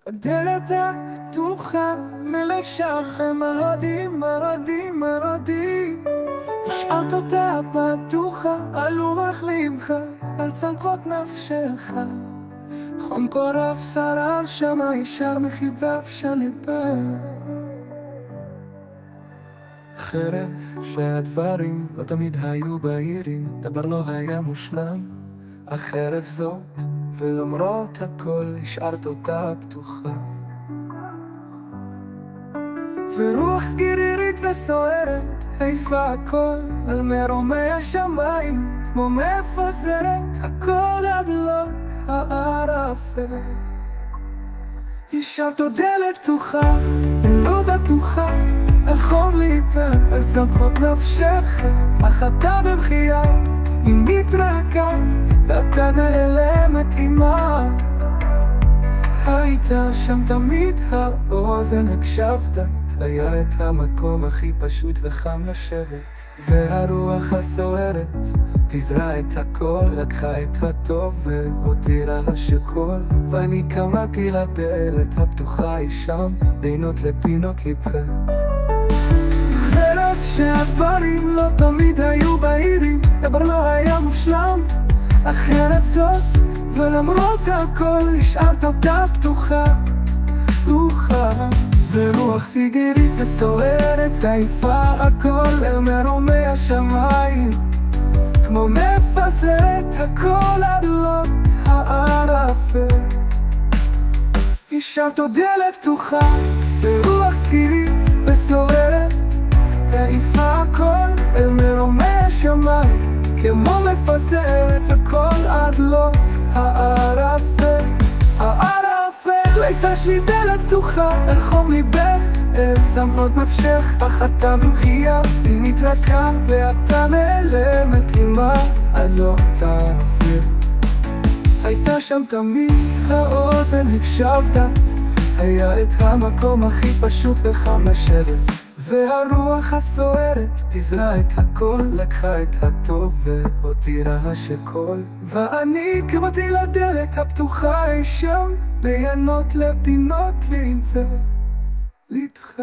הדלת הפתוחה, מלך שכם מרדים, מרדים, מרדים. השארת אותה פתוחה, על רוח ליבך, על צמחות נפשך. חום קורב שרר שמה ישר מחיבב שליבה. חרב שהדברים לא תמיד היו בהירים, דבר לא היה מושלם, החרב זאת, ולמרות הכל השארת אותה פתוחה. ורוח סגירירית וסוערת העיפה הכל על מרומי השמיים, כמו מפזרת הכל עד לוג הערפל. השארת עוד דלת פתוחה, לא בטוחה, על חום ליבה, על צמחות נפשך, אך אתה במחייה, היא מתרקה, ואתה נעלמת עימה. היית שם תמיד, האוזן הקשבת, היה את המקום הכי פשוט וחם לשבת. והרוח הסוערת פיזרה את הכל, לקחה את הטוב והותירה שכל. ואני קמתי לדלת הפתוחה, היא שם, בינות לפינות ליבך. חרב שהדברים לא תמיד היו בהירים, דבר לא היה מושלם, החרב זאת, ולמרות הכל השארת אותה פתוחה, פתוחה. ורוח סיגרית וסוערת העיפה הכל אל מרומי השמיים, כמו מפזרת הכל עד לוג הערפל. השארת עוד דלת פתוחה, ורוח סגירית וסוערת העיפה הכל אל מרומי השמיים, כמו מפזרת הכל עד לוג הערפל. הייתה שלי דלת פתוחה, אל חום ליבך, אל צמחות נפשך, אך אתה במחייה, היא מתרקה, ואתה נעלמת עימה, עד לא תעביר. הייתה שם תמיד, האוזן הקשבת, היה את המקום הכי פשוט וחם לשבת. והרוח הסוערת פיזרה את הכל, לקחה את הטוב והותירה שכל. ואני קמתי לדלת הפתוחה, היא שם, בינות לפינות ליבך.